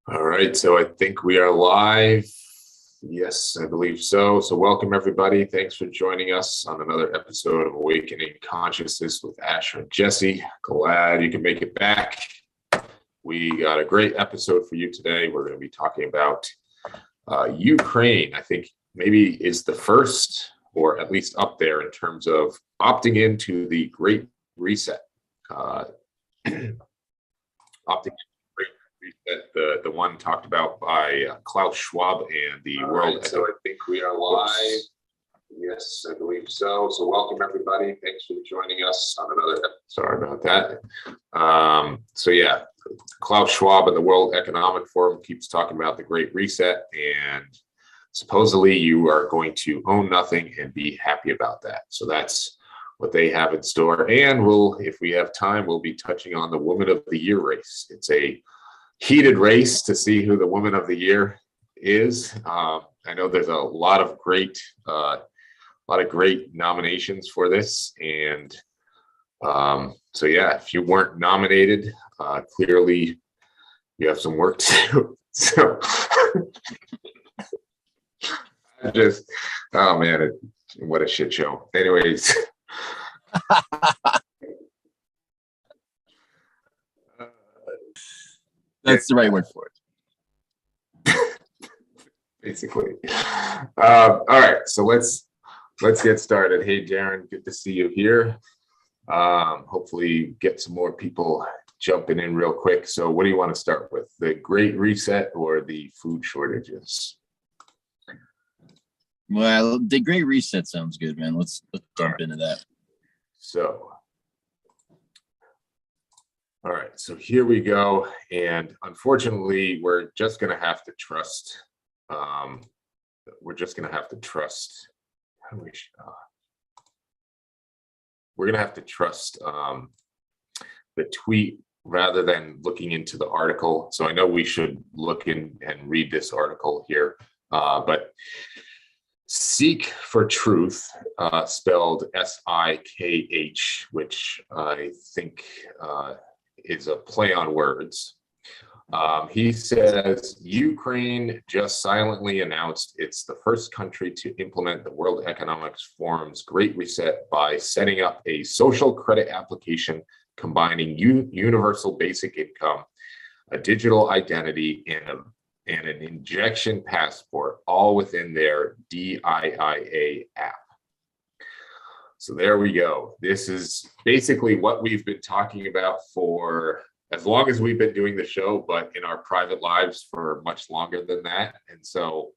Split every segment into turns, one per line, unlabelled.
All right, so I think we are live. Yes, I believe so. So welcome everybody. Thanks for joining us on another episode of Awakening Consciousness with Asher and Jesse. Glad you can make it back. We got a great episode for you today. We're going to be talking about Ukraine. I think maybe is the first, or at least up there in terms of opting into the Great Reset. Opting that the one talked about by Klaus Schwab and the World. Right, so I think we are live. Yes, I believe so. So welcome everybody. Thanks for joining us on another. Sorry about that. So yeah, Klaus Schwab and the World Economic Forum keeps talking about the Great Reset, and supposedly you are going to own nothing and be happy about that. So that's what they have in store. And we'll, if we have time, we'll be touching on the Woman of the Year race. It's a heated race to see who the Woman of the Year is. I know there's a lot of great nominations for this, and so yeah, if you weren't nominated, clearly you have some work to do. So just, oh man, what a shit show. Anyways.
That's the right word for
it. Basically. All right, so let's get started. Hey, Darren, good to see you here. Hopefully get some more people jumping in real quick. So what do you want to start with? The Great Reset or the food shortages?
Well, the Great Reset sounds good, man. Let's jump into that.
So, all right, so here we go. And unfortunately, we're just going to have to trust. We're going to have to trust the tweet rather than looking into the article. So I know we should look in and read this article here, but Seek for Truth, spelled S-I-K-H, which I think is a play on words. He says, Ukraine just silently announced it's the first country to implement the World Economic Forum's Great Reset by setting up a social credit application combining universal basic income, a digital identity, and an injection passport, all within their DIIA app. So there we go. This is basically what we've been talking about for as long as we've been doing the show, but in our private lives for much longer than that. And so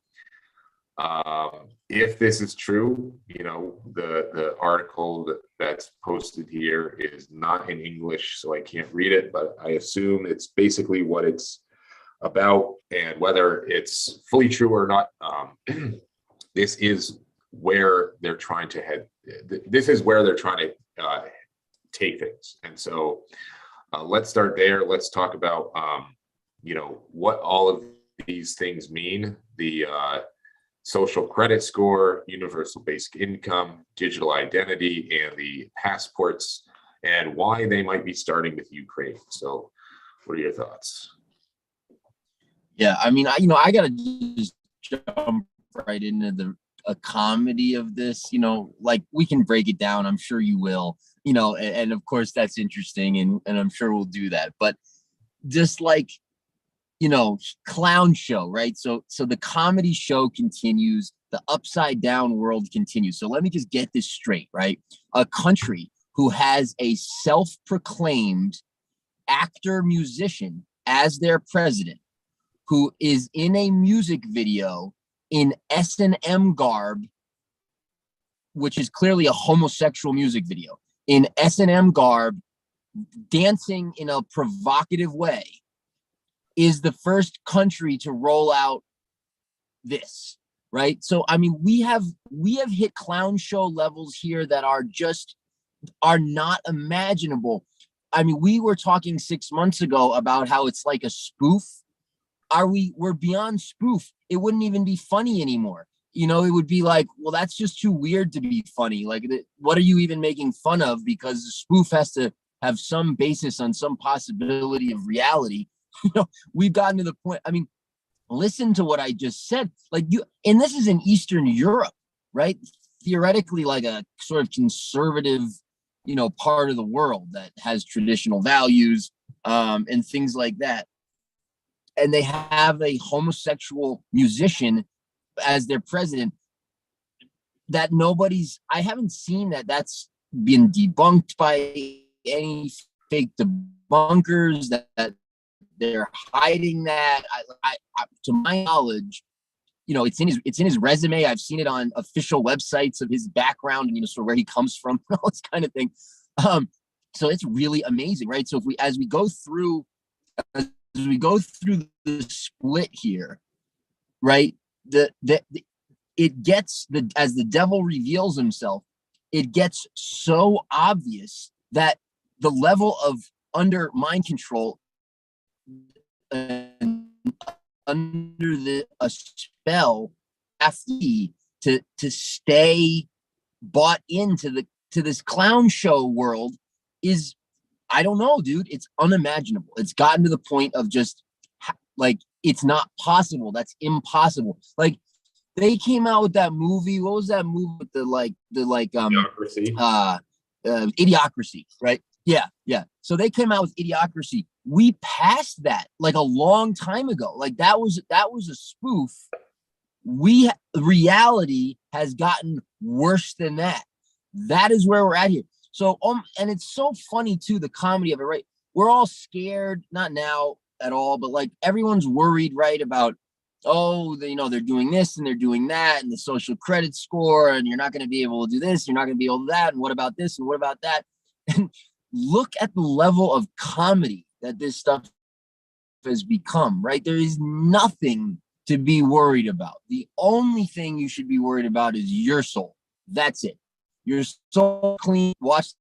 if this is true, you know, the article that's posted here is not in English, so I can't read it, but I assume it's basically what it's about, and whether it's fully true or not, this is where they're trying to head. This is where they're trying to take things. And so let's start there. Let's talk about, you know, what all of these things mean. The social credit score, universal basic income, digital identity, and the passports, and why they might be starting with Ukraine. So what are your thoughts?
Yeah, I mean, I gotta just jump right into a comedy of this. You know, like we can break it down. I'm sure you will. You know, and of course that's interesting, and I'm sure we'll do that. But just like, you know, clown show, right? So the comedy show continues. The upside down world continues. So let me just get this straight, right? A country who has a self-proclaimed actor musician as their president, who is in a music video in S&M garb, which is clearly a homosexual music video, in S&M garb, dancing in a provocative way, is the first country to roll out this, right? So, I mean, we have hit clown show levels here that are not imaginable. I mean, we were talking 6 months ago about how it's like a spoof. We're beyond spoof. It wouldn't even be funny anymore. You know, it would be like, well, that's just too weird to be funny. Like, what are you even making fun of? Because the spoof has to have some basis on some possibility of reality. we've gotten to the point. I mean, listen to what I just said. Like and this is in Eastern Europe, right? Theoretically, like a sort of conservative, part of the world that has traditional values, and things like that. And they have a homosexual musician as their president. That I haven't seen that's been debunked by any fake debunkers, that they're hiding that. To my knowledge, it's in his resume. I've seen it on official websites of his background and sort of where he comes from, and all this kind of thing. So it's really amazing, right? So as we go through the split here, right? It gets as the devil reveals himself, it gets so obvious that the level of under mind control, under a spell, to stay bought into this clown show world is, I don't know, dude. It's unimaginable. It's gotten to the point of just like, it's not possible. That's impossible. Like, they came out with that movie. What was that movie with
Idiocracy.
Idiocracy, right? Yeah. So they came out with Idiocracy. We passed that like a long time ago. Like that was a spoof. Reality has gotten worse than that. That is where we're at here. So and it's so funny too, the comedy of it, right? We're all scared, not now at all, but like everyone's worried, right, about they're doing this and they're doing that, and the social credit score, and you're not going to be able to do this, you're not going to be able to do that, and what about this and what about that? And look at the level of comedy that this stuff has become, right? There is nothing to be worried about. The only thing you should be worried about is your soul. That's it. Your soul clean. Watch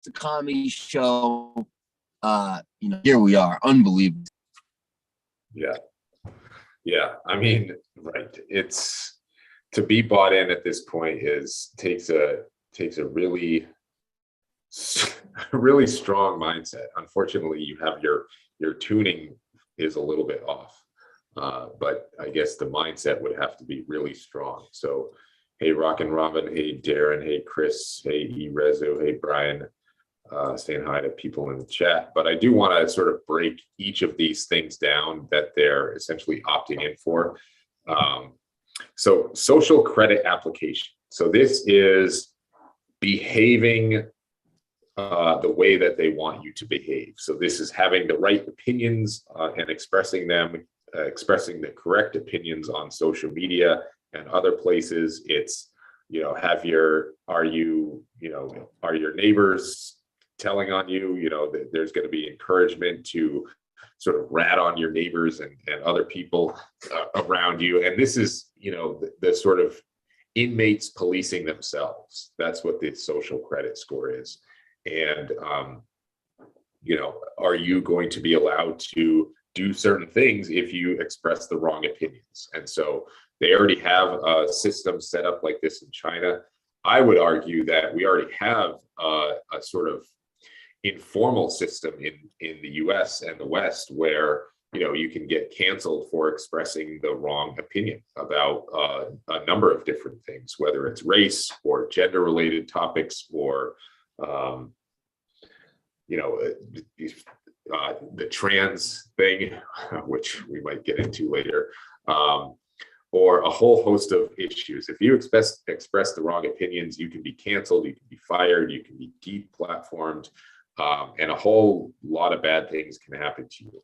the comedy show. Here we are. Unbelievable.
Yeah. I mean, right. It's to be bought in at this point takes a really really strong mindset. Unfortunately, you have your tuning is a little bit off, but I guess the mindset would have to be really strong. So, hey, Rockin' Robin, hey, Darren, hey, Chris, hey, Rezo, hey, Brian, saying hi to people in the chat. But I do want to sort of break each of these things down that they're essentially opting in for. So social credit application. So this is behaving the way that they want you to behave. So this is having the right opinions and expressing them, expressing the correct opinions on social media and other places. It's, are your neighbors telling on you, that there's going to be encouragement to sort of rat on your neighbors and other people around you. And this is, the sort of inmates policing themselves. That's what the social credit score is. And, are you going to be allowed to do certain things if you express the wrong opinions? And so they already have a system set up like this in China. I would argue that we already have a sort of informal system in the US and the West where, you can get canceled for expressing the wrong opinion about a number of different things, whether it's race or gender related topics or, the trans thing, which we might get into later, or a whole host of issues. If you express the wrong opinions, you can be canceled, you can be fired, you can be deplatformed, and a whole lot of bad things can happen to you.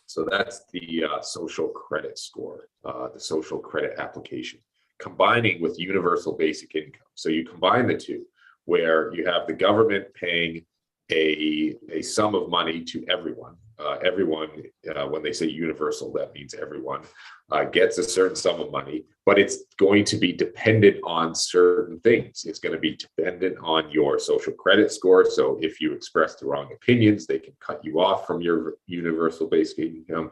So that's the social credit score, the social credit application, combining with universal basic income. So you combine the two, where you have the government paying a sum of money to everyone. Everyone, when they say universal, that means everyone gets a certain sum of money, but it's going to be dependent on certain things. It's going to be dependent on your social credit score. So if you express the wrong opinions, they can cut you off from your universal basic income.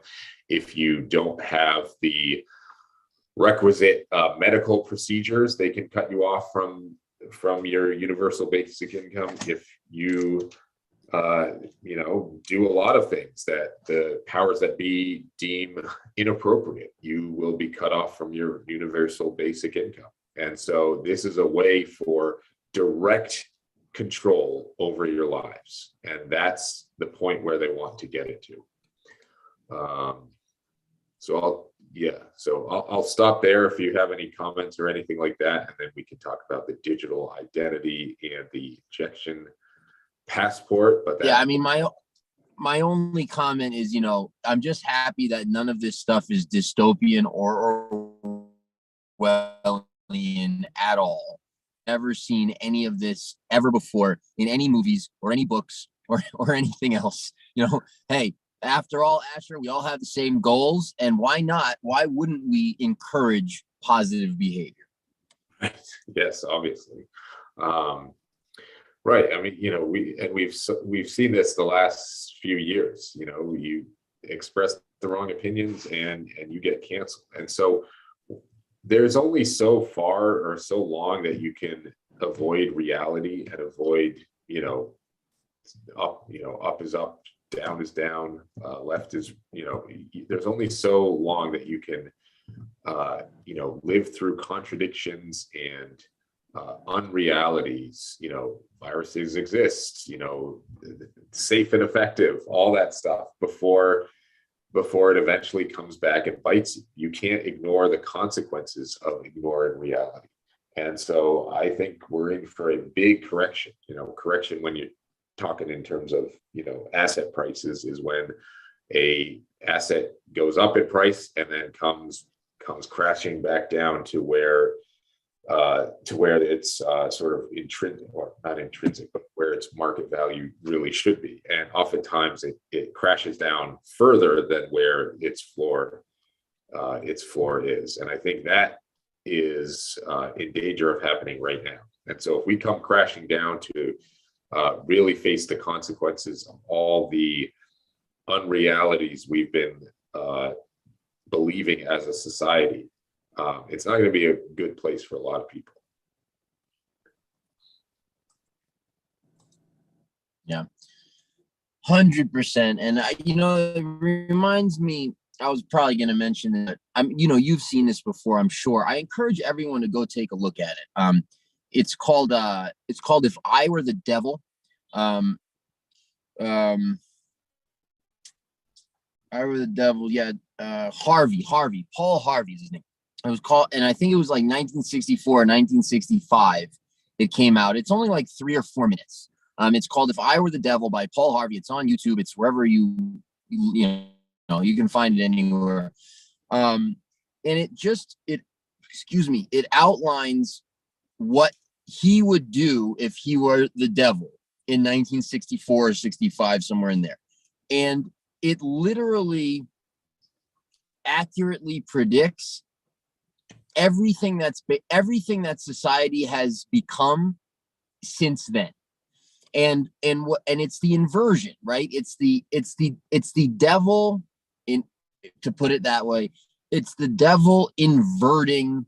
If you don't have the requisite medical procedures, they can cut you off from your universal basic income. If you do a lot of things that the powers that be deem inappropriate. You will be cut off from your universal basic income. And so this is a way for direct control over your lives. And that's the point where they want to get it to. I'll stop there if you have any comments or anything like that. And then we can talk about the digital identity and the ejection passport. But
yeah, I mean, my only comment is, I'm just happy that none of this stuff is dystopian or Orwellian at all. Never seen any of this ever before in any movies or any books or anything else. Hey, after all, Asher, we all have the same goals, and why not? Why wouldn't we encourage positive behavior?
Yes, obviously. Right. I mean, we've seen this the last few years. You express the wrong opinions and you get canceled. And so there's only so far or so long that you can avoid reality and avoid, up is up, down is down, left is, there's only so long that you can, live through contradictions and unrealities. Viruses exist, safe and effective, all that stuff before it eventually comes back and bites you. You can't ignore the consequences of ignoring reality. And so I think we're in for a big correction. Correction when you're talking in terms of, asset prices is when a asset goes up in price and then comes crashing back down to where it's sort of intrinsic, or not intrinsic, but where its market value really should be. And oftentimes it crashes down further than where its floor is. And I think that is in danger of happening right now. And so if we come crashing down to really face the consequences of all the unrealities we've been believing as a society, it's not going to be a good place for a lot of people.
Yeah, 100%. And it reminds me, I was probably going to mention that you've seen this before, I'm sure. I encourage everyone to go take a look at it. It's called If I Were the Devil. I Were the Devil. Yeah. Paul Harvey is his name. It was called, and I think it was like 1964 or 1965 it came out. It's only like 3 or 4 minutes. It's called If I Were the Devil by Paul Harvey. It's on YouTube. It's wherever you can find it anywhere. And it outlines what he would do if he were the devil in 1964 or 65, somewhere in there. And it literally accurately predicts everything that society has become since then. And it's the inversion, right? It's the devil, to put it that way, it's the devil inverting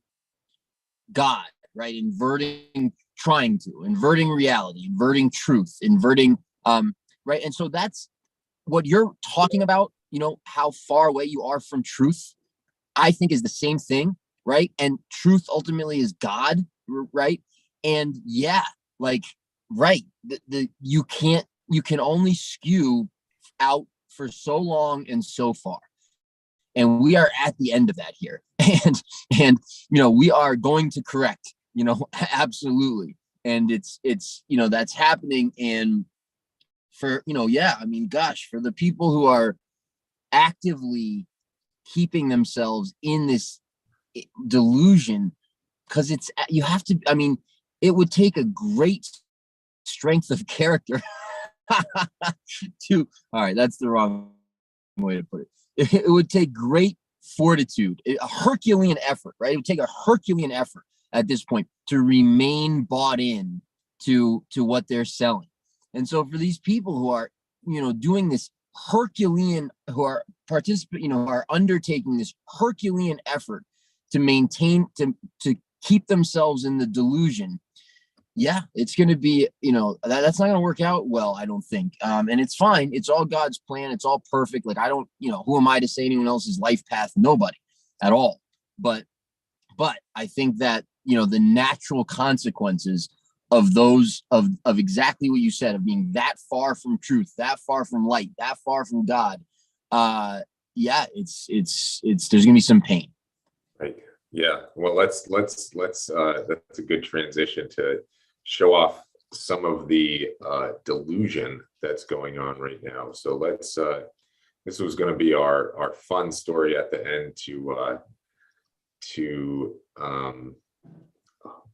God, right? Inverting reality, inverting truth, right? And so that's what you're talking about, how far away you are from truth, I think is the same thing, right? And truth ultimately is God, right? And yeah, like, right, you can only skew out for so long and so far. And we are at the end of that here. And we are going to correct, absolutely. And it's that's happening. And for, for the people who are actively keeping themselves in this delusion, because it would take a great strength of character all right, that's the wrong way to put it. It would take great fortitude, a Herculean effort, right? It would take a Herculean effort at this point to remain bought in to what they're selling. And so for these people who are, doing this Herculean, who are who are undertaking this Herculean effort to maintain, to keep themselves in the delusion, yeah, it's going to be, that's not going to work out well, I don't think. And it's fine. It's all God's plan. It's all perfect. Like, I don't, who am I to say anyone else's life path? Nobody at all. But I think that, the natural consequences of those, of exactly what you said, of being that far from truth, that far from light, that far from God. Yeah, it's, there's going to be some pain.
Right. Yeah. Well, let's that's a good transition to show off some of the delusion that's going on right now. So this was going to be our fun story at the end to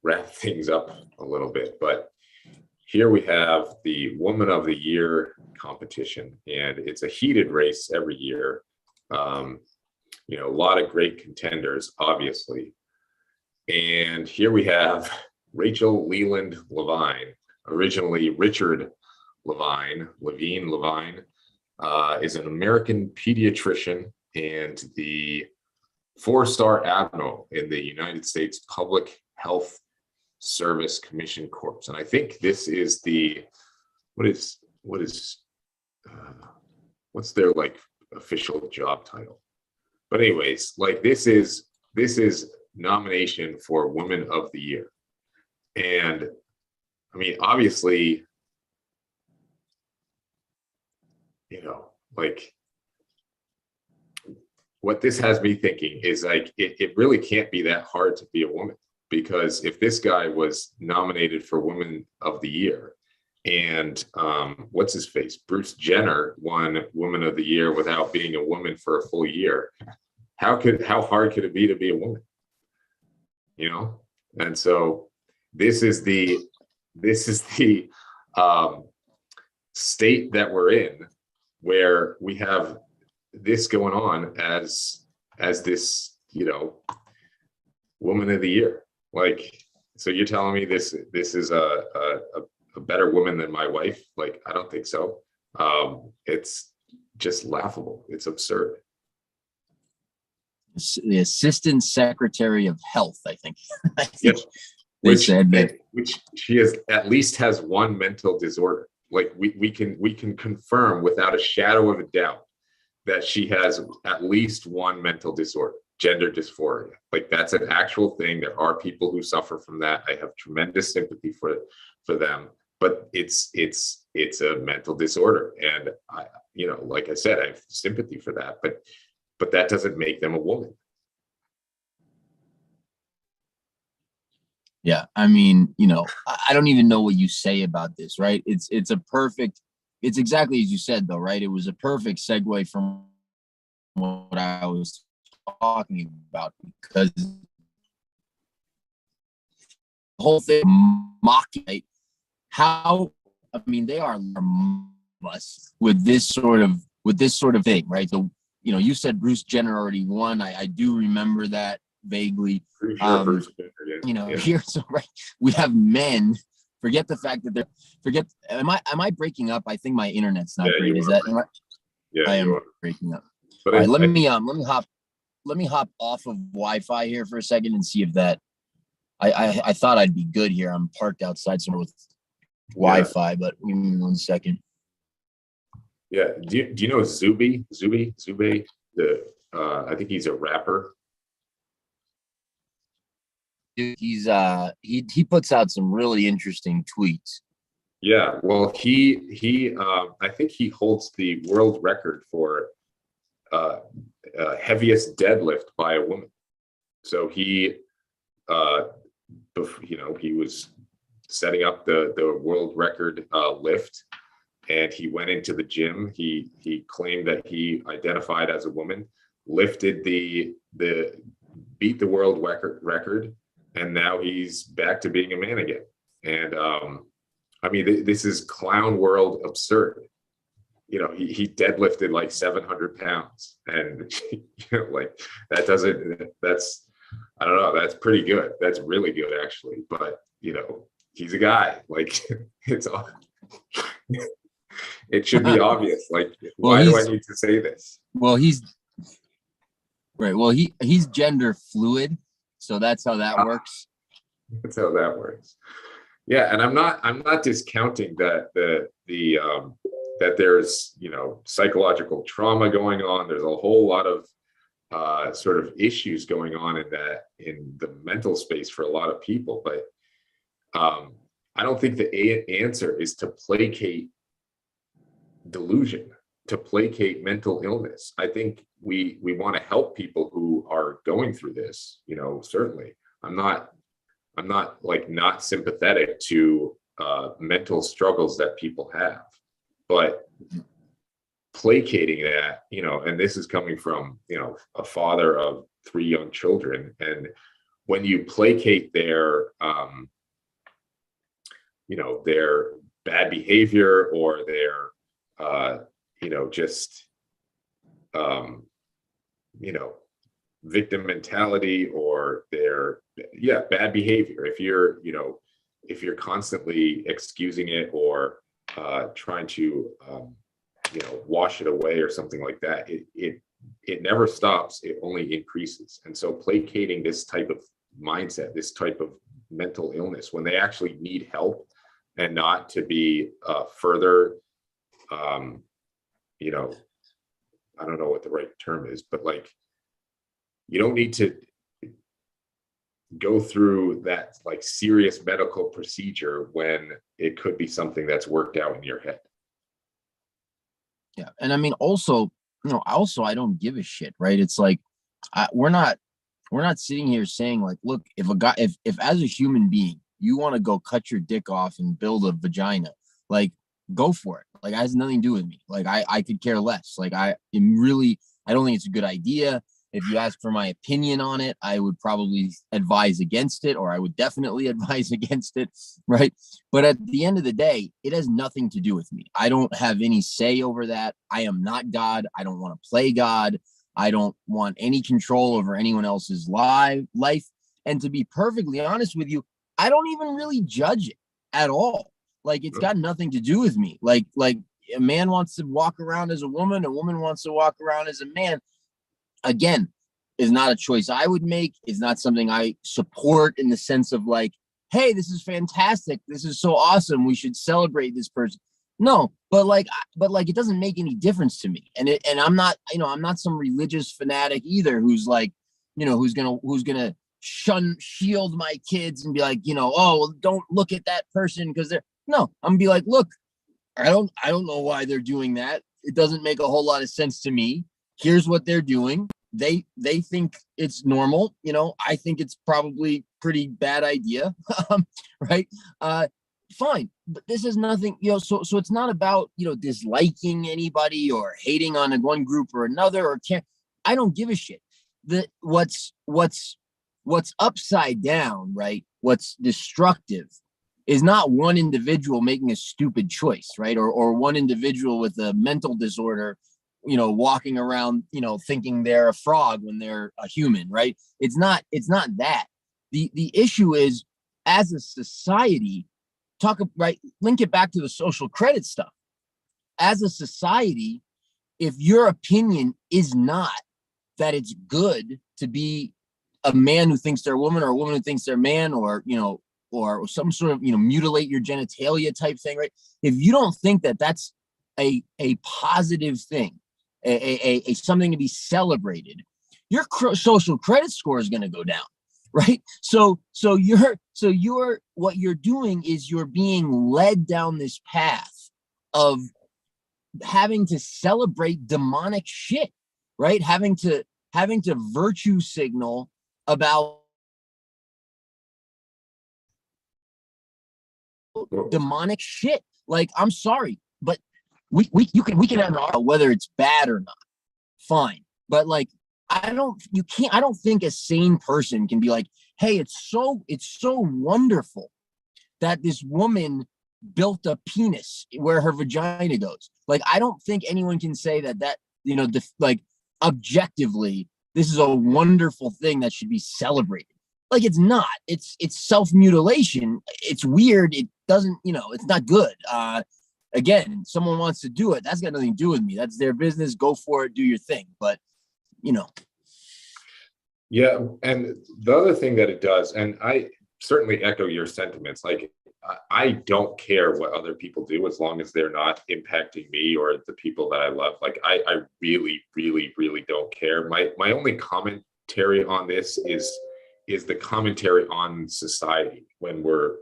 wrap things up a little bit. But here we have the Woman of the Year competition, and it's a heated race every year. A lot of great contenders, obviously. And here we have Rachel Leland Levine, originally Richard Levine, is an American pediatrician and the 4-star admiral in the United States Public Health Service Commission Corps. And I think this is what's their like official job title? But anyways, like this is nomination for Woman of the Year. And I mean, obviously, like what this has me thinking is like, it really can't be that hard to be a woman, because if this guy was nominated for Woman of the Year and what's his face? Bruce Jenner won Woman of the Year without being a woman for a full year. How hard could it be to be a woman? And so this is the state that we're in, where we have this going on as this, Woman of the Year. Like, so you're telling me this is a better woman than my wife? Like, I don't think so. It's just laughable. It's absurd.
The Assistant Secretary of Health, I think.
Yep.
Which
she at least has one mental disorder. Like we can confirm without a shadow of a doubt that she has at least one mental disorder, gender dysphoria. Like that's an actual thing. There are people who suffer from that. I have tremendous sympathy for them, but it's a mental disorder. And I, like I said, I have sympathy for that, but that doesn't make them a woman.
Yeah, I mean, I don't even know what you say about this, right? It's exactly as you said, though, right? It was a perfect segue from what I was talking about, because the whole thing mocking, right? They are us with this sort of thing, right? So, you said Bruce Jenner already won. I do remember that vaguely.
Pretty sure Bruce Jenner, yeah.
Here, so right, we have men. Forget the fact that am I breaking up? I think my internet's not great. Is that? I am breaking up. But all right, let me hop off of Wi-Fi here for a second and see if that. I thought I'd be good here. I'm parked outside somewhere with Wi-Fi, but give me 1 second.
Yeah. Do you know Zube? I think he's a rapper.
He's he puts out some really interesting tweets.
Yeah. Well, he I think he holds the world record for heaviest deadlift by a woman. So he he was setting up the world record lift. And he went into the gym. He claimed that he identified as a woman, lifted beat the world record, and now he's back to being a man again. And this is clown world absurd. He deadlifted like 700 pounds, and like that's I don't know. That's pretty good. That's really good actually. But he's a guy. Like it's all. It should be obvious. Like, why do I need to say this?
Well, he's right. Well, he's gender fluid, so that's how that works.
That's how that works. Yeah, and I'm not discounting that that there's, psychological trauma going on. There's a whole lot of sort of issues going on in the mental space for a lot of people, but I don't think the answer is to placate delusion, to placate mental illness. I think we want to help people who are going through this. Certainly, I'm not like not sympathetic to mental struggles that people have, but placating that, and this is coming from, a father of 3 young children. And when you placate their bad behavior or their, just, victim mentality or their, bad behavior, if you're constantly excusing it or trying to, wash it away or something like that, it never stops. It only increases. And so placating this type of mindset, this type of mental illness, when they actually need help and not to be further, I don't know what the right term is, but like, you don't need to go through that like serious medical procedure when it could be something that's worked out in your head.
Yeah. And I mean, also, I don't give a shit, right? It's like, we're not sitting here saying like, look, if a guy, if as a human being, you want to go cut your dick off and build a vagina, like, go for it. Like, it has nothing to do with me. Like, I could care less. Like, I don't think it's a good idea. If you ask for my opinion on it, I would probably advise against it, or I would definitely advise against it, right? But at the end of the day, it has nothing to do with me. I don't have any say over that. I am not God. I don't want to play God. I don't want any control over anyone else's life. And to be perfectly honest with you, I don't even really judge it at all. Like, it's got nothing to do with me. Like a man wants to walk around as a woman wants to walk around as a man. Again, is not a choice I would make. It's not something I support in the sense of like, hey, this is fantastic. This is so awesome. We should celebrate this person. No, but it doesn't make any difference to me. And I'm not, I'm not some religious fanatic either who's like, who's gonna shield my kids and be like, oh, well, don't look at that person because I'm gonna be like, look, I don't know why they're doing that. It doesn't make a whole lot of sense to me. Here's what they're doing. They think it's normal. I think it's probably pretty bad idea. Right. Fine. But this is nothing, so it's not about, disliking anybody or hating on one group or another or can't. I don't give a shit. What's upside down, right? What's destructive is not one individual making a stupid choice, right? Or one individual with a mental disorder, walking around, thinking they're a frog when they're a human, right? It's not that. The issue is, as a society, link it back to the social credit stuff. As a society, if your opinion is not that it's good to be a man who thinks they're a woman or a woman who thinks they're a man, or some sort of, mutilate your genitalia type thing, right? If you don't think that that's a positive thing, a something to be celebrated, your social credit score is going to go down, right? So what you're doing is you're being led down this path of having to celebrate demonic shit, right? Having to virtue signal about demonic shit. Like, I'm sorry, but we can have an argument whether it's bad or not. Fine. But like, I don't think a sane person can be like, hey, it's so wonderful that this woman built a penis where her vagina goes. Like, I don't think anyone can say that like, objectively, this is a wonderful thing that should be celebrated. Like, it's not. It's self-mutilation. It's weird. It doesn't, it's not good. Again, someone wants to do it. That's got nothing to do with me. That's their business. Go for it. Do your thing. But,
Yeah. And the other thing that it does, and I certainly echo your sentiments, like, I don't care what other people do as long as they're not impacting me or the people that I love. Like I really, really, really don't care. My only commentary on this is the commentary on society when we're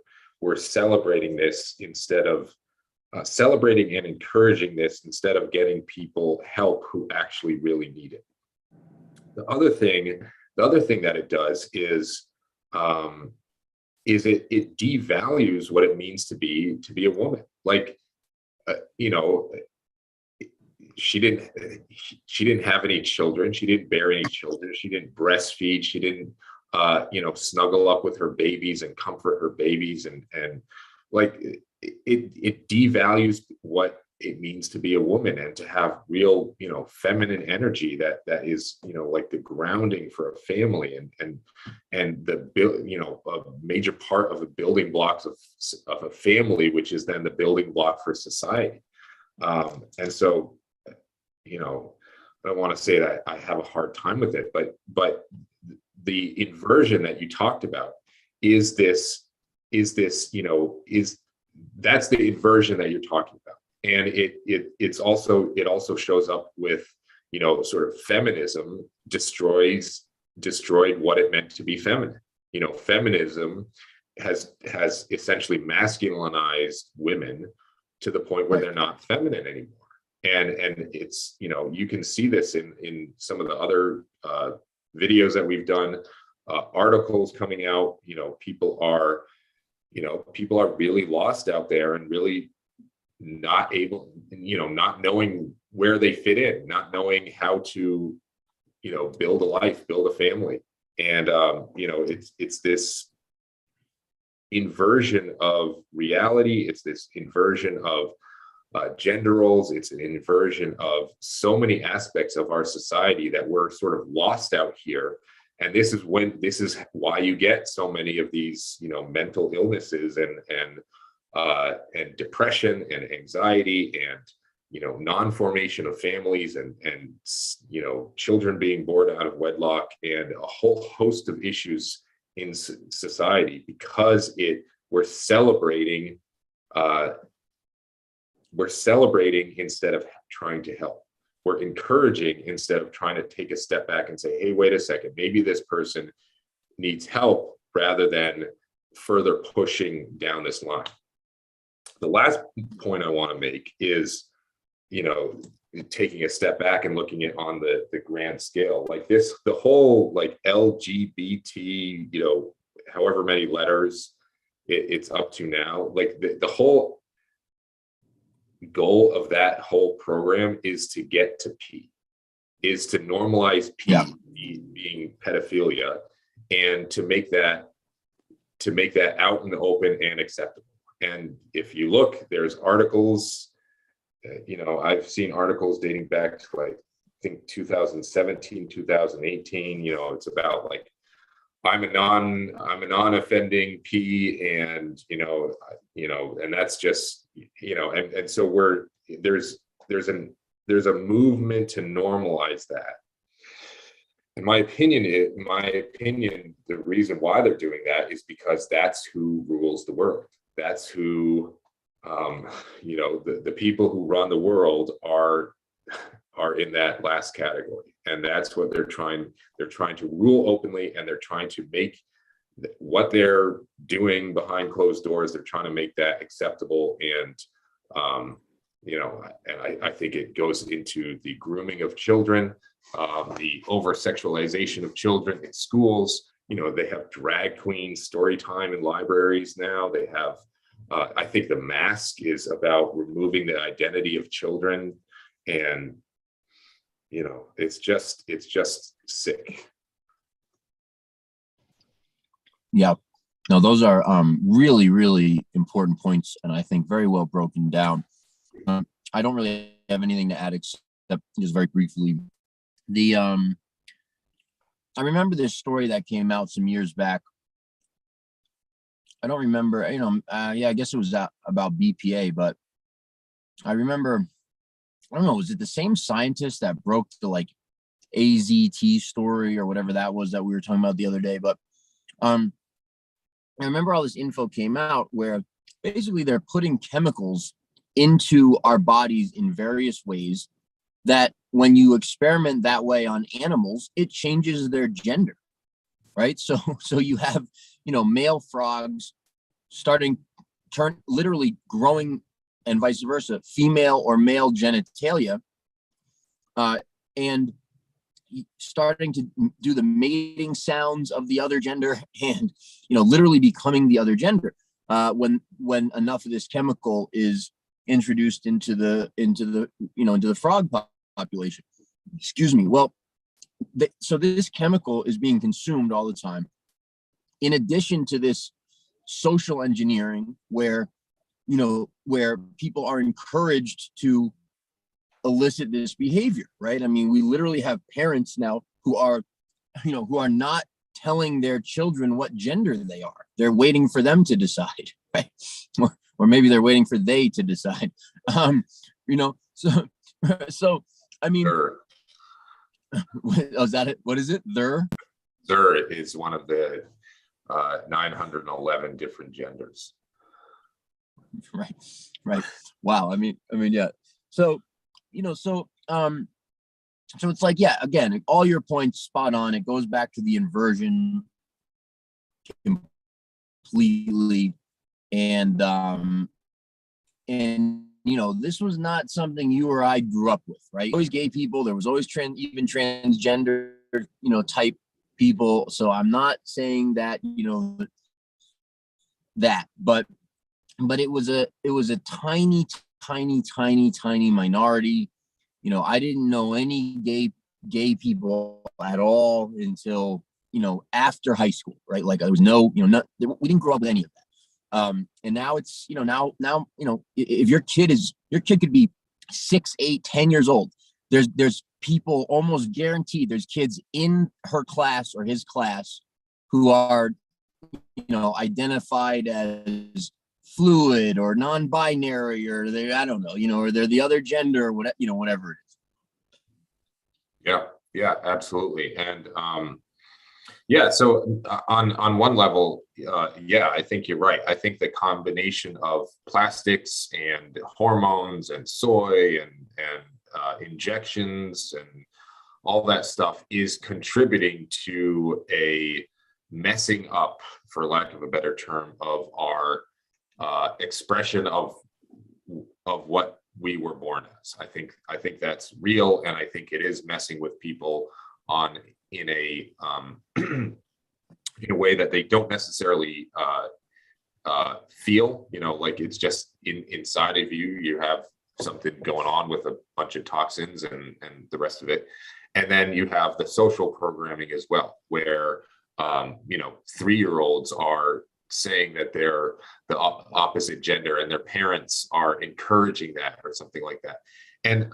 celebrating this instead of celebrating and encouraging this instead of getting people help who actually really need it. The other thing that it does is it devalues what it means to be a woman. Like, you know, she didn't have any children. She didn't bear any children. She didn't breastfeed. She didn't, snuggle up with her babies and comfort her babies. And like, it devalues what it means to be a woman and to have real, feminine energy that is, like the grounding for a family and the build, a major part of the building blocks of a family, which is then the building block for society. And so, I don't want to say that I have a hard time with it, but the inversion that you talked about is that's the inversion that you're talking about. And it also shows up with, sort of feminism destroyed what it meant to be feminine. Feminism has essentially masculinized women to the point where they're not feminine anymore. And it's, you can see this in some of the other videos that we've done, articles coming out. People are really lost out there and really not able, not knowing where they fit in, not knowing how to, build a life, build a family. And, it's this inversion of reality. It's this inversion of gender roles. It's an inversion of so many aspects of our society that we're sort of lost out here. And this is why you get so many of these, mental illnesses and depression and anxiety and, non-formation of families and children being born out of wedlock and a whole host of issues in society because we're celebrating instead of trying to help. We're encouraging instead of trying to take a step back and say, hey, wait a second, maybe this person needs help rather than further pushing down this line. The last point I want to make is, taking a step back and looking at on the grand scale, like this, the whole like LGBT, however many letters it's up to now, like the whole goal of that whole program is to get to P, is to normalize P being pedophilia and to make that out in the open and acceptable. And if you look, there's articles, I've seen articles dating back to like, I think 2017, 2018, it's about like, I'm a non-offending P and, and that's just, and so there's a movement to normalize that. In my opinion, the reason why they're doing that is because that's who rules the world. That's who, the people who run the world are in that last category. And that's what they're trying to rule openly, and they're trying to make what they're doing behind closed doors, they're trying to make that acceptable. And, and I think it goes into the grooming of children, the over-sexualization of children in schools. They have drag queen story time in libraries now. They have, I think the mask is about removing the identity of children. And, it's just sick.
Yeah. No, those are really, really important points, and I think very well broken down. I don't really have anything to add except just very briefly. I remember this story that came out some years back. I don't remember, I guess it was about BPA, but I remember, I don't know, was it the same scientist that broke the like AZT story or whatever that was that we were talking about the other day? But I remember all this info came out where basically they're putting chemicals into our bodies in various ways that when you experiment that way on animals, it changes their gender, right? So you have, male frogs literally growing, and vice versa, female or male genitalia, and starting to do the mating sounds of the other gender, and literally becoming the other gender when enough of this chemical is introduced into the frog population. Excuse me. Well, so this chemical is being consumed all the time, in addition to this social engineering where people are encouraged to elicit this behavior, right? I mean, we literally have parents now who are not telling their children what gender they are. They're waiting for them to decide, right? Or maybe they're waiting for they to decide. So I mean, is that it? What is it?
There is one of the 911 different genders.
Right. Wow. I mean, yeah. So it's like, yeah, again, all your points spot on. It goes back to the inversion completely. And this was not something you or I grew up with, right? Always gay people. There was always even transgender, type people. So I'm not saying that, but it was a tiny minority. I didn't know any gay people at all until, after high school, right? Like there was no, we didn't grow up with any of that. And now it's, now, if your kid could be 6, 8, 10 years old. There's people almost guaranteed, there's kids in her class or his class who are, identified as fluid or non-binary, or I don't know, or they're the other gender, or whatever it
is. Yeah, absolutely. And so on one level, I think you're right. I think the combination of plastics and hormones and soy and injections and all that stuff is contributing to a messing up, for lack of a better term, of our expression of what we were born as. I think that's real, and I think it is messing with people in a way that they don't necessarily feel. Like it's just inside of you. You have something going on with a bunch of toxins and the rest of it, and then you have the social programming as well, where 3-year-olds are saying that they're the opposite gender, and their parents are encouraging that or something like that. And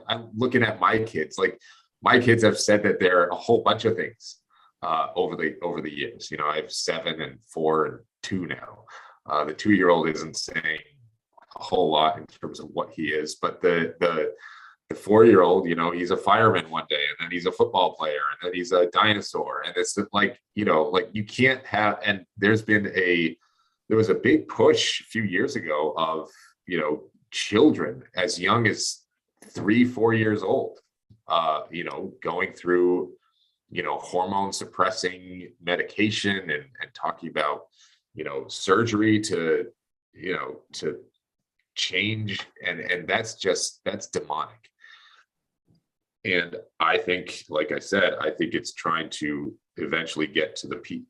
I'm looking at my kids. Like my kids have said that they're a whole bunch of things over the years. I have 7 and 4 and 2 now. The 2-year-old isn't saying a whole lot in terms of what he is, but the 4-year-old, he's a fireman one day, and then he's a football player, and then he's a dinosaur. And it's like, you can't have, and there was a big push a few years ago of, children as young as 3-4 years old, going through, hormone suppressing medication and talking about, surgery to change. And that's demonic. And I think, like I said, I think it's trying to eventually get to the peak.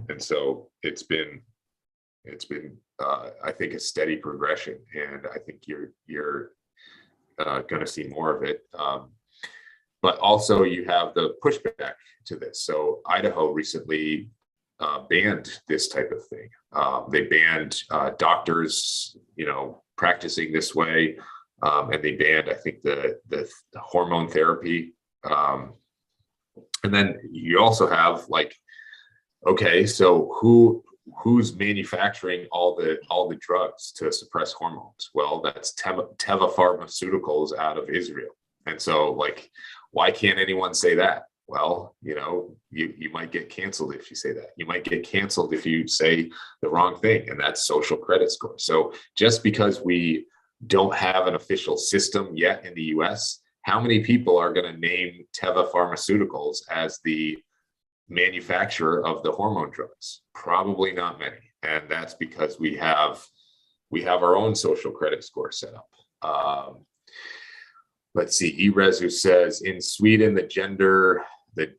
And so it's been I think a steady progression, and I think you're going to see more of it. But also you have the pushback to this. So Idaho recently banned this type of thing. They banned doctors, practicing this way. And they banned, I think, the hormone therapy. And then you also have okay, so who's manufacturing all the drugs to suppress hormones? Well, that's Teva Pharmaceuticals out of Israel. And so why can't anyone say that? Well, you might get canceled if you say that. You might get canceled if you say the wrong thing, and that's social credit score. So just because we don't have an official system yet in the US, how many people are going to name Teva Pharmaceuticals as the manufacturer of the hormone drugs? Probably not many. And that's because we have our own social credit score set up. Let's see, Erezu says in Sweden, the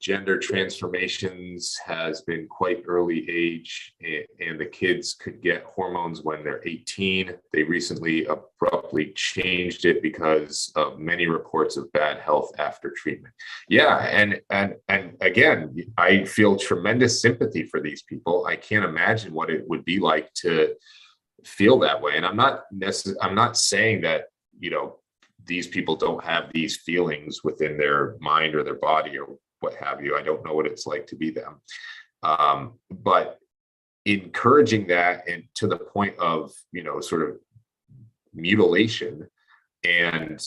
gender transformations has been quite early age, and the kids could get hormones when they're 18. They recently abruptly changed it because of many reports of bad health after treatment. Yeah, and again, I feel tremendous sympathy for these people. I can't imagine what it would be like to feel that way. And I'm not saying that, these people don't have these feelings within their mind or their body or what have you. I don't know what it's like to be them. But encouraging that, and to the point of, sort of mutilation and,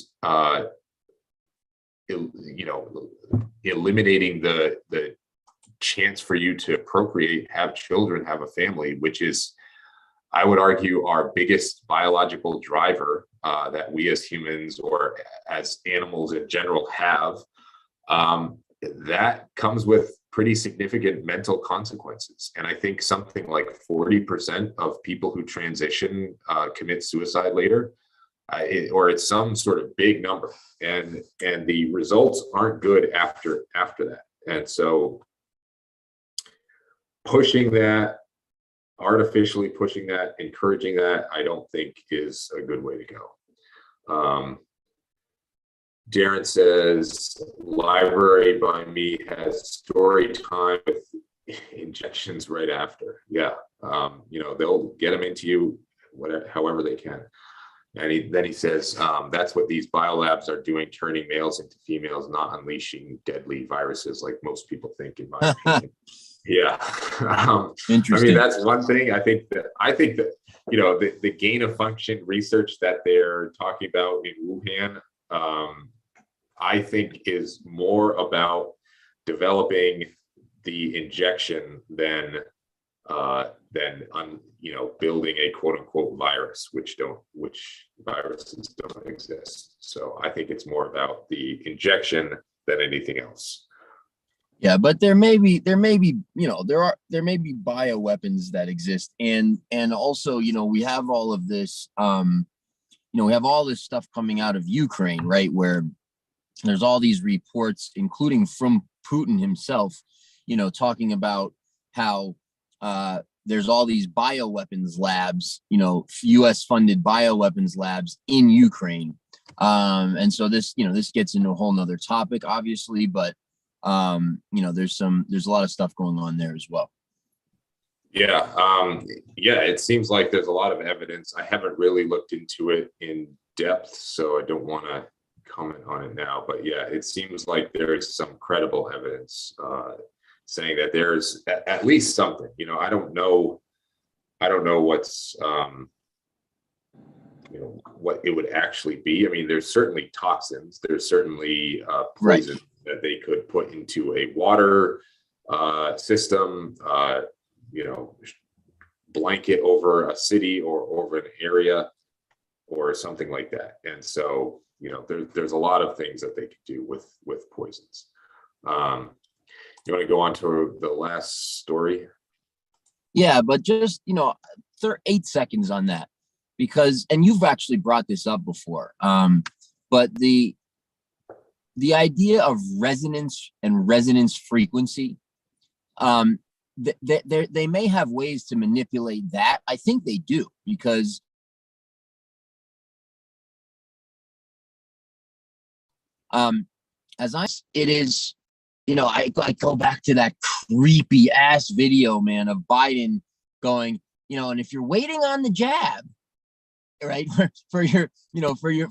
eliminating the chance for you to procreate, have children, have a family, which is, I would argue, our biggest biological driver that we as humans or as animals in general have, that comes with pretty significant mental consequences. And I think something like 40% of people who transition commit suicide later, or it's some sort of big number. And the results aren't good after that. And so artificially pushing that, encouraging that, I don't think is a good way to go. Darren says, library by me has story time with injections right after. Yeah, they'll get them into you however they can. And then he says, that's what these biolabs are doing, turning males into females, not unleashing deadly viruses like most people think, in my opinion. Yeah.
Interesting.
That's one thing. I think that the gain of function research that they're talking about in Wuhan, I think is more about developing the injection than building a quote unquote virus, which viruses don't exist. So I think it's more about the injection than anything else.
Yeah, but there may be bioweapons that exist, and also, we have all of this, we have all this stuff coming out of Ukraine, right, where there's all these reports, including from Putin himself, talking about how there's all these bioweapons labs, U.S. funded bioweapons labs in Ukraine, and so this gets into a whole nother topic, obviously, but there's a lot of stuff going on there as well.
Yeah. It seems like there's a lot of evidence. I haven't really looked into it in depth, so I don't want to comment on it now, but yeah, it seems like there is some credible evidence saying that there's at least something. I don't know what's what it would actually be. There's certainly toxins, there's certainly poison, right, that they could put into a water system, blanket over a city or over an area or something like that. And so, there's a lot of things that they could do with poisons. You want to go on to the last story?
Yeah, but just, 8 seconds on that, because, and you've actually brought this up before, but the idea of resonance and resonance frequency, they may have ways to manipulate that. I think they do, because it is, I go back to that creepy ass video, man, of Biden going, and if you're waiting on the jab, right, for the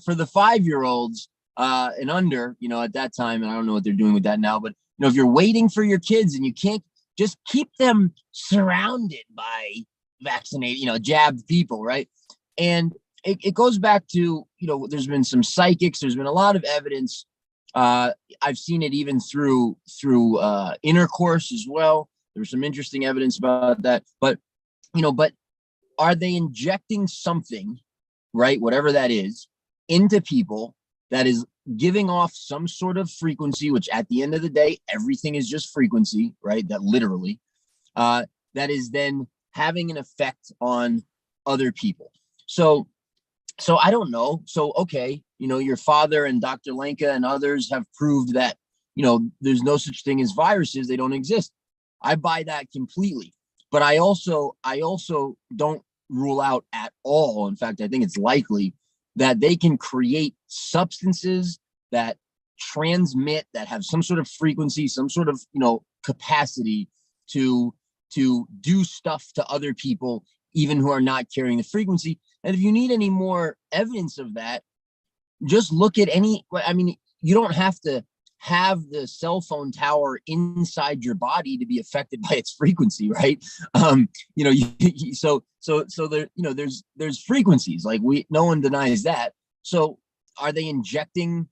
5-year-olds and under, at that time, and I don't know what they're doing with that now, but if you're waiting for your kids and you can't, just keep them surrounded by vaccinated, jabbed people, right? And it goes back to, there's been some psychics, there's been a lot of evidence I've seen it even through intercourse as well. There's some interesting evidence about that. But but are they injecting something, right, whatever that is, into people that is giving off some sort of frequency, which at the end of the day, everything is just frequency, right? That literally, that is then having an effect on other people. So I don't know. So, okay, your father and Dr. Lenka and others have proved that, there's no such thing as viruses. They don't exist. I buy that completely. But I also don't rule out at all. In fact, I think it's likely that they can create substances that transmit, that have some sort of frequency, some sort of, capacity to do stuff to other people, even who are not carrying the frequency. And if you need any more evidence of that, just look at you don't have to have the cell phone tower inside your body to be affected by its frequency, right? So there, there's frequencies, like no one denies that. So are they injecting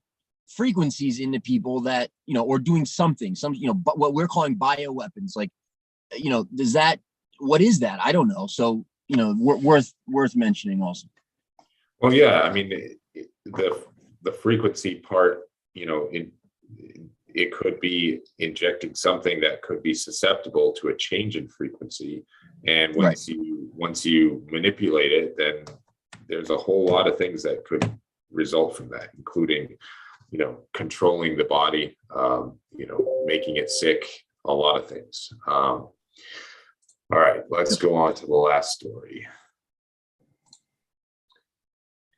frequencies into people that, or doing something, but what we're calling bioweapons, like, what is that? I don't know. So, worth mentioning also.
Well, yeah, I mean, the frequency part, it could be injecting something that could be susceptible to a change in frequency. And once you manipulate it, then there's a whole lot of things that could result from that, including, controlling the body, making it sick, a lot of things. All right, let's go on to the last story.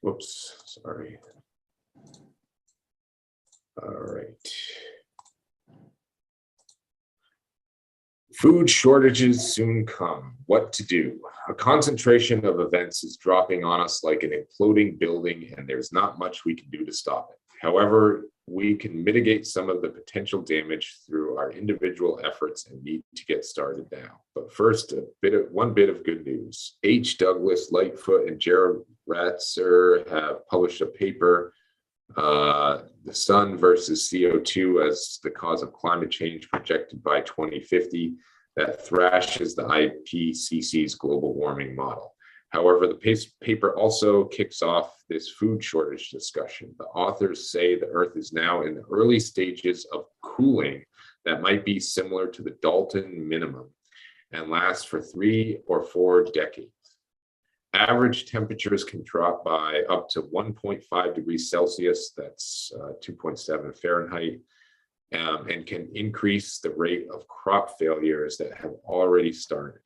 Whoops, sorry. All right. Food shortages soon come. What to do? A concentration of events is dropping on us like an imploding building, and there's not much we can do to stop it. However, we can mitigate some of the potential damage through our individual efforts and need to get started now. But first, one bit of good news. H. Douglas, Lightfoot, and Jared Ratzer have published a paper, The Sun versus CO2 as the cause of climate change projected by 2050, that thrashes the IPCC's global warming model. However, the paper also kicks off this food shortage discussion. The authors say the Earth is now in the early stages of cooling that might be similar to the Dalton minimum and last for 3 or 4 decades. Average temperatures can drop by up to 1.5 degrees Celsius, that's 2.7 Fahrenheit, and can increase the rate of crop failures that have already started.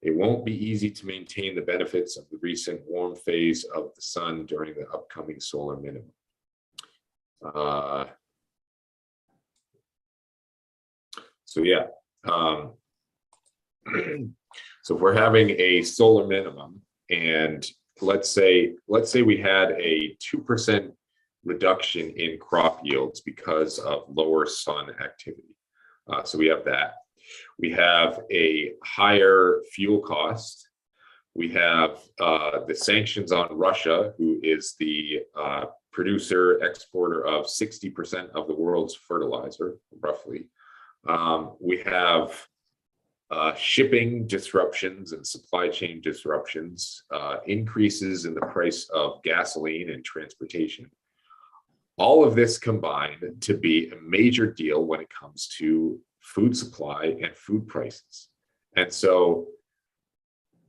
It won't be easy to maintain the benefits of the recent warm phase of the sun during the upcoming solar minimum. So if we're having a solar minimum, and let's say we had a 2% reduction in crop yields because of lower sun activity. So we have that. We have a higher fuel cost. We have the sanctions on Russia, who is the producer, exporter of 60% of the world's fertilizer, roughly. We have shipping disruptions and supply chain disruptions, increases in the price of gasoline and transportation. All of this combined to be a major deal when it comes to food supply and food prices. And so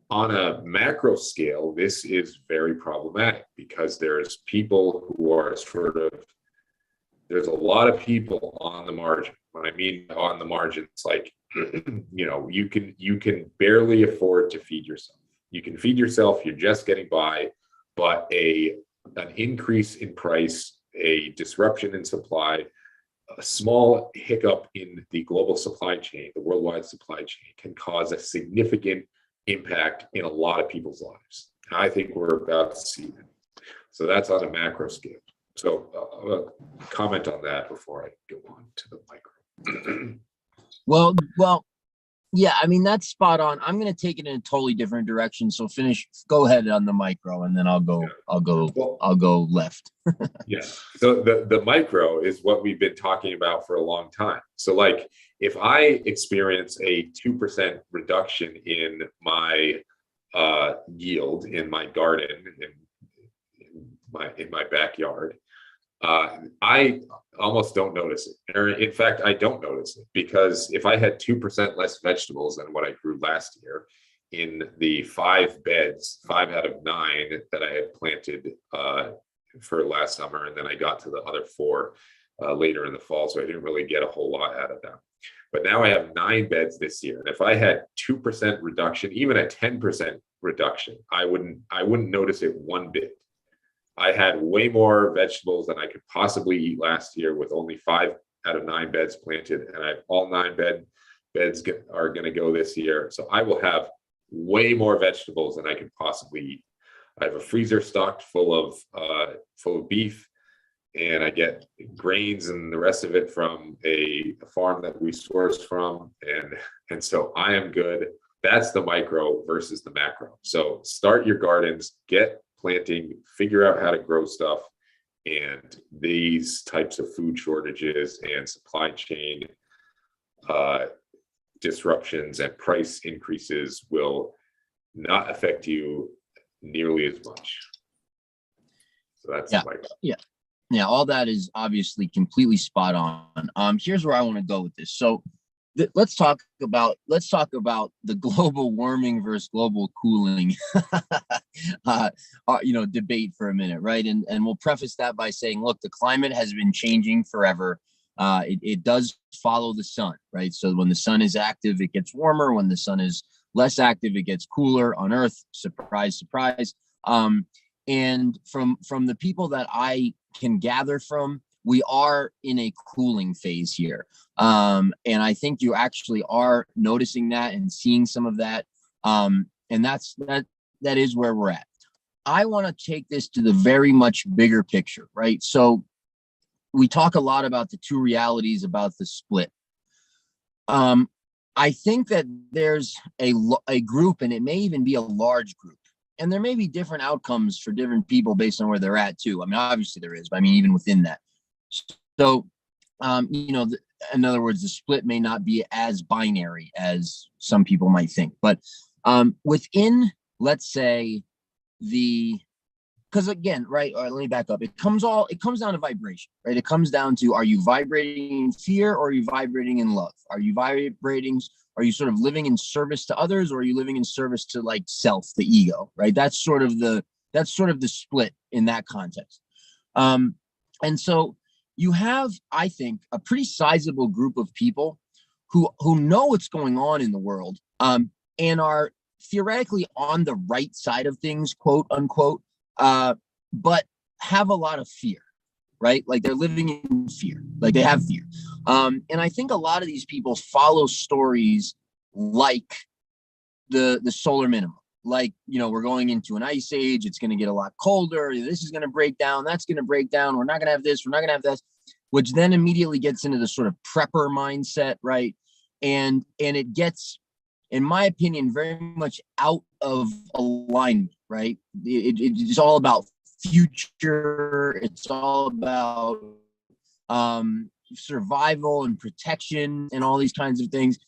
on a macro scale, this is very problematic because there's people who are there's a lot of people on the margin. When I mean on the margin, it's like, you can barely afford to feed yourself. You can feed yourself, you're just getting by, but an increase in price, a disruption in supply, a small hiccup in the global supply chain, the worldwide supply chain, can cause a significant impact in a lot of people's lives. And I think we're about to see that. So that's on a macro scale. So comment on that before I go on to the micro.
Well, Yeah, I mean that's spot on. I'm gonna take it in a totally different direction. So go ahead on the micro, and then
Well,
I'll go left.
yeah. So the micro is what we've been talking about for a long time. So like if I experience a 2% reduction in my yield in my garden in my backyard, I almost don't notice it. Or in fact, I don't notice it because if I had 2% less vegetables than what I grew last year in the 5 out of 9 that I had planted for last summer, and then I got to the other 4 later in the fall, so I didn't really get a whole lot out of them. But now I have 9 beds this year, and if I had 2% reduction, even a 10% reduction, I wouldn't notice it one bit. I had way more vegetables than I could possibly eat last year with only 5 out of 9 beds planted, and I have all 9 beds are going to go this year. So I will have way more vegetables than I could possibly eat. I have a freezer stocked full of beef, and I get grains and the rest of it from a farm that we source from, and so I am good. That's the micro versus the macro. So start your gardens, get planting, figure out how to grow stuff, and these types of food shortages and supply chain disruptions and price increases will not affect you nearly as much. So that's
Yeah, yeah. All that is obviously completely spot on. Here's where I want to go with this. So let's talk about the global warming versus global cooling debate for a minute, right? And we'll preface that by saying, look, the climate has been changing forever. It does follow the sun, right? So when the sun is active, it gets warmer. When the sun is less active, it gets cooler on Earth. Surprise, surprise. And from the people that I can gather from, we are in a cooling phase here. And I think you actually are noticing that and seeing some of that. And that is where we're at. I want to take this to the very much bigger picture, right? So we talk a lot about the two realities about the split. I think that there's a group, and it may even be a large group, and there may be different outcomes for different people based on where they're at too. I mean, obviously there is, but I mean, even within that. So, in other words, the split may not be as binary as some people might think, but within, let's say, because again, right, let me back up. It comes down to vibration, right? It comes down to, are you vibrating in fear or are you vibrating in love? Are you sort of living in service to others, or are you living in service to like self, the ego, right? That's sort of the split in that context. And so you have, I think, a pretty sizable group of people who know what's going on in the world, and are theoretically on the right side of things, quote unquote, but have a lot of fear, right? Like they're living in fear, like they have fear. And I think a lot of these people follow stories like the solar minimum. Like, we're going into an ice age. It's going to get a lot colder. This is going to break down. That's going to break down. We're not going to have this. We're not going to have this, which then immediately gets into the sort of prepper mindset, right? And it gets, in my opinion, very much out of alignment, right? It's all about future. It's all about survival and protection and all these kinds of things.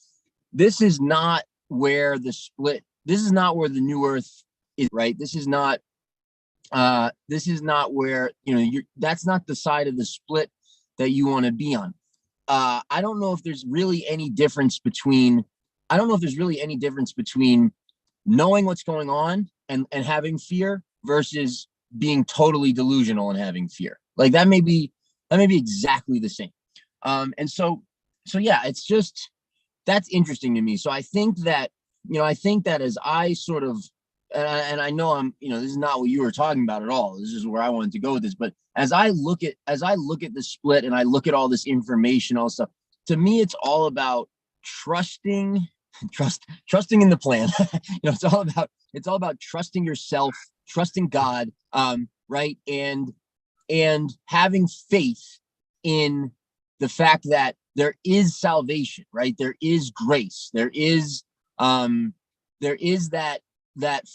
This is not where the split. This is not where the new Earth is, right? This is not where, that's not the side of the split that you want to be on. I don't know if there's really any difference between knowing what's going on and having fear versus being totally delusional and having fear. Like that may be exactly the same. And so yeah, it's just, that's interesting to me. So I think that as I sort of, and I know this is not what you were talking about at all. This is where I wanted to go with this. But as I look at the split and I look at all this information, all this stuff, to me, it's all about trusting in the plan. It's all about trusting yourself, trusting God, right? And having faith in the fact that there is salvation, right? There is grace. There is that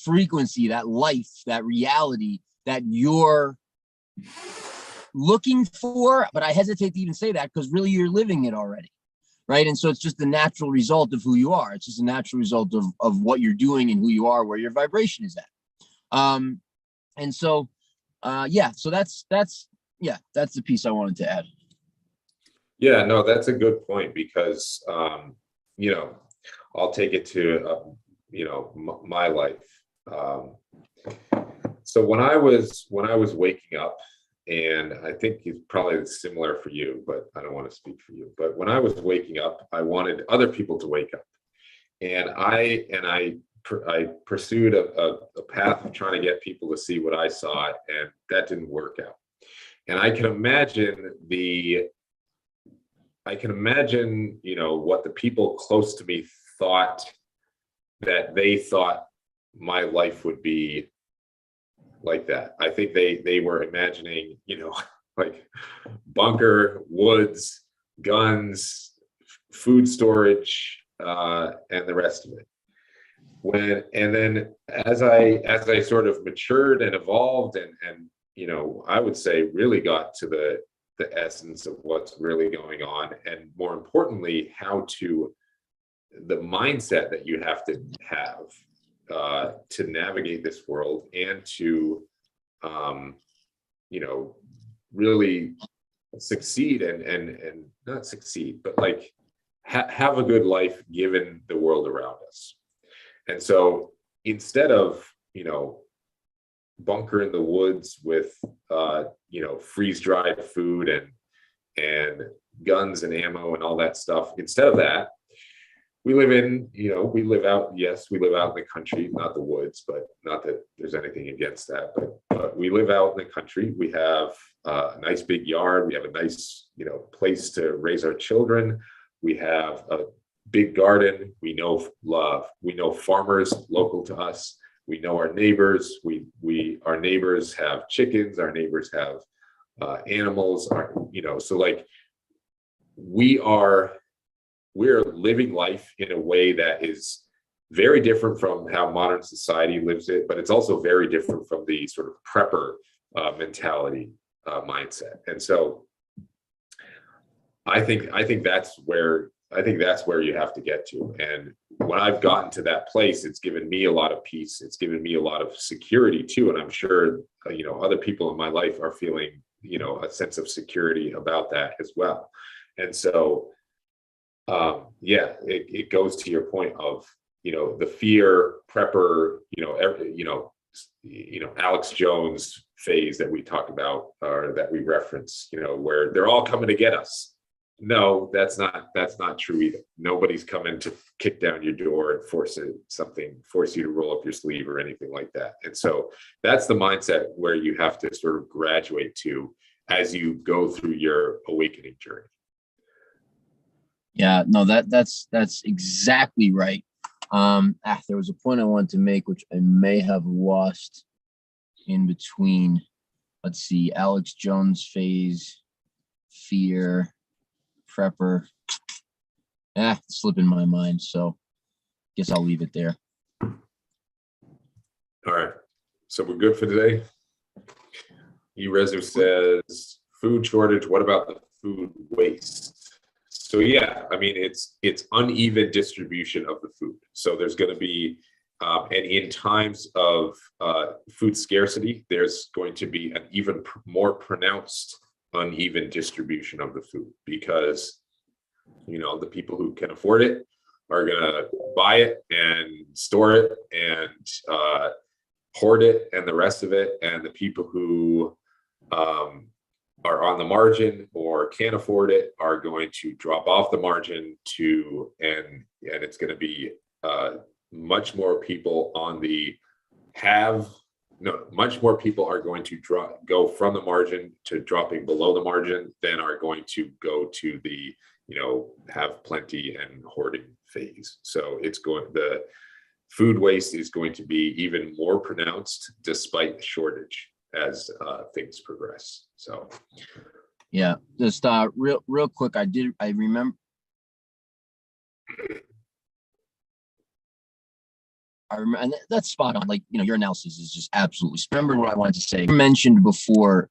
frequency, that life, that reality that you're looking for. But I hesitate to even say that because really you're living it already, right? And so it's just the natural result of who you are. It's just a natural result of what you're doing and who you are, where your vibration is at. And so, so that's the piece I wanted to add.
Yeah, no, that's a good point because, I'll take it to, my life. So when I was waking up, and I think it's probably similar for you, but I don't want to speak for you. But when I was waking up, I wanted other people to wake up, and I pursued a path of trying to get people to see what I saw, and that didn't work out. And I can imagine, what the people close to me thought that they thought my life would be like that. I think they were imagining, like bunker, woods, guns, food storage, and the rest of it. And then as I sort of matured and evolved and I would say really got to the essence of what's really going on, and more importantly, the mindset that you have to have to navigate this world and to really succeed and not succeed, but like have a good life given the world around us. And so instead of bunker in the woods with freeze-dried food and guns and ammo and all that stuff, instead of that, we live out in the country, not the woods, but not that there's anything against that, but we live out in the country. We have a nice big yard. We have a nice, place to raise our children. We have a big garden. We know farmers local to us. We know our neighbors. Our neighbors have chickens. Our neighbors have animals. So like we're living life in a way that is very different from how modern society lives it, but it's also very different from the sort of prepper mentality mindset. And so I think that's where you have to get to. And when I've gotten to that place, it's given me a lot of peace. It's given me a lot of security too. And I'm sure, other people in my life are feeling, a sense of security about that as well. And so, it goes to your point of, the fear prepper, Alex Jones phase that we talk about, or that we reference, where they're all coming to get us. No, that's not true either. Nobody's coming to kick down your door and force you to roll up your sleeve or anything like that. And so that's the mindset where you have to sort of graduate to as you go through your awakening journey.
Yeah, no, that's exactly right. There was a point I wanted to make, which I may have lost in between. Let's see, Alex Jones phase, fear, prepper. It's slipping my mind. So guess I'll leave it there.
All right. So we're good for today. Erezu says food shortage. What about the food waste? So it's uneven distribution of the food. So there's going to be, and in times of food scarcity, there's going to be an even more pronounced uneven distribution of the food, because the people who can afford it are going to buy it and store it and hoard it and the rest of it, and the people who are on the margin or can't afford it are going to drop off the margin and it's going to be much more people much more people are going to go from the margin to dropping below the margin than are going to go to the have plenty and hoarding phase. So the food waste is going to be even more pronounced despite the shortage as things progress. So
Yeah. Just real quick. I remember. And that's spot on. Like, your analysis is just absolutely. Remember what I wanted to say. You mentioned before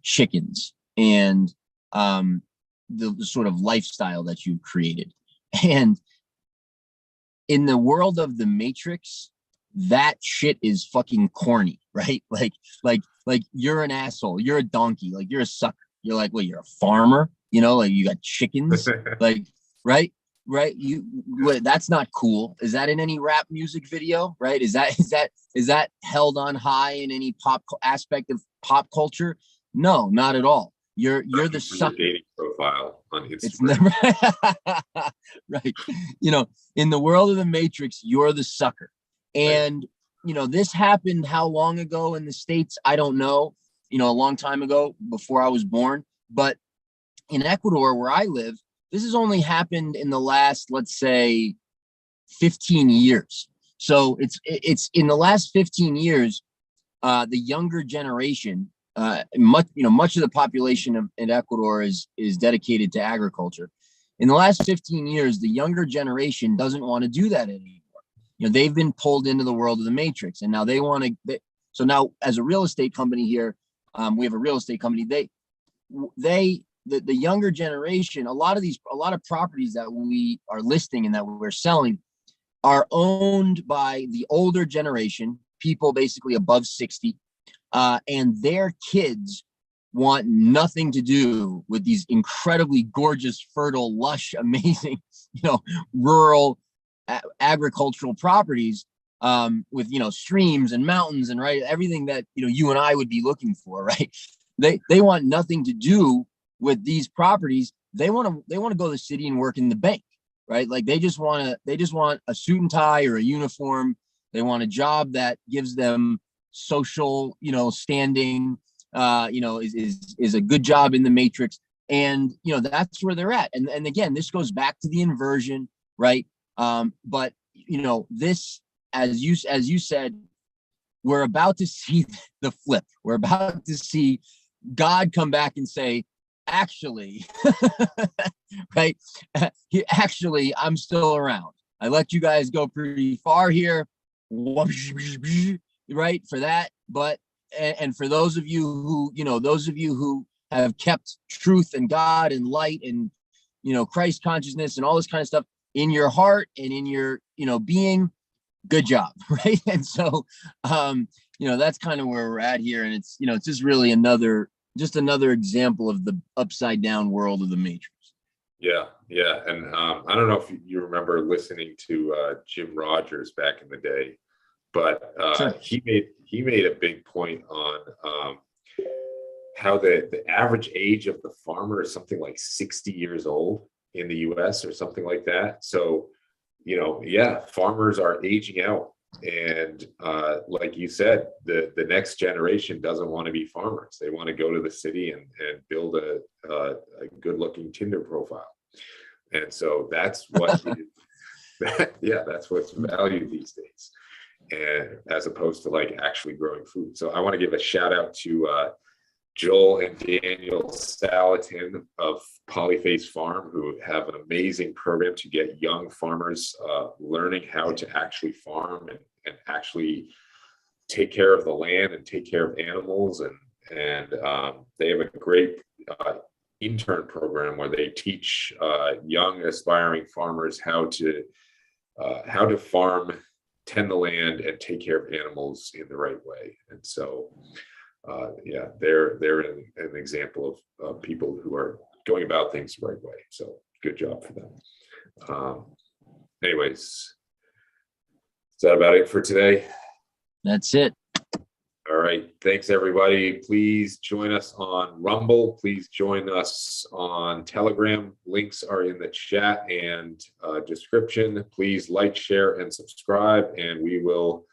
chickens and the sort of lifestyle that you've created. And in the world of the Matrix, that shit is fucking corny, right? Like you're an asshole. You're a donkey. Like, you're a sucker. You're like, well, you're a farmer, like you got chickens, like, right? Right. That's not cool. Is that in any rap music video? Right. Is that held on high in any pop aspect of pop culture? No, not at all. You're the sucker.
Dating profile on Instagram.
It's never right. In the world of the Matrix, you're the sucker. And this happened how long ago in the States? I don't know. A long time ago, before I was born. But in Ecuador, where I live, this has only happened in the last, let's say, 15 years. So it's in the last 15 years, the younger generation, much of the population in Ecuador is dedicated to agriculture. In the last 15 years, the younger generation doesn't want to do that anymore. They've been pulled into the world of the Matrix, and now they want to. So now, as a real estate company here, we have a real estate company. The younger generation, a lot of properties that we are listing and that we're selling are owned by the older generation, people basically above 60, and their kids want nothing to do with these incredibly gorgeous, fertile, lush, amazing, rural agricultural properties, with streams and mountains and right everything that you and I would be looking for, right? They want nothing to do with these properties. They want to go to the city and work in the bank, right? Like they just want a suit and tie or a uniform. They want a job that gives them social, standing, is a good job in the Matrix. And, that's where they're at. And again, this goes back to the inversion, right? But, this, as you said, we're about to see the flip. We're about to see God come back and say, actually, right? Actually, I'm still around. I let you guys go pretty far here, right? For that. But, and for those of you who have kept truth and God and light and, Christ consciousness and all this kind of stuff in your heart and in your, being, good job. Right. And so, that's kind of where we're at here. And it's, it's just really another example of the upside down world of the Matrix.
Yeah. And I don't know if you remember listening to Jim Rogers back in the day, but sure. he made a big point on how the average age of the farmer is something like 60 years old in the US or something like that. So, farmers are aging out. And like you said, the next generation doesn't want to be farmers. They want to go to the city and build a good looking Tinder profile. And so that's what that's what's valued these days, and as opposed to like actually growing food. So I want to give a shout out to Joel and Daniel Salatin of Polyface Farm, who have an amazing program to get young farmers learning how to actually farm and actually take care of the land and take care of animals. And they have a great intern program where they teach young aspiring farmers how to farm, tend the land, and take care of animals in the right way. And so they're an example of people who are going about things the right way. So good job for them. Anyways, is that about it for today?
That's it.
All right. Thanks, everybody. Please join us on Rumble. Please join us on Telegram. Links are in the chat and description. Please like, share, and subscribe, and we will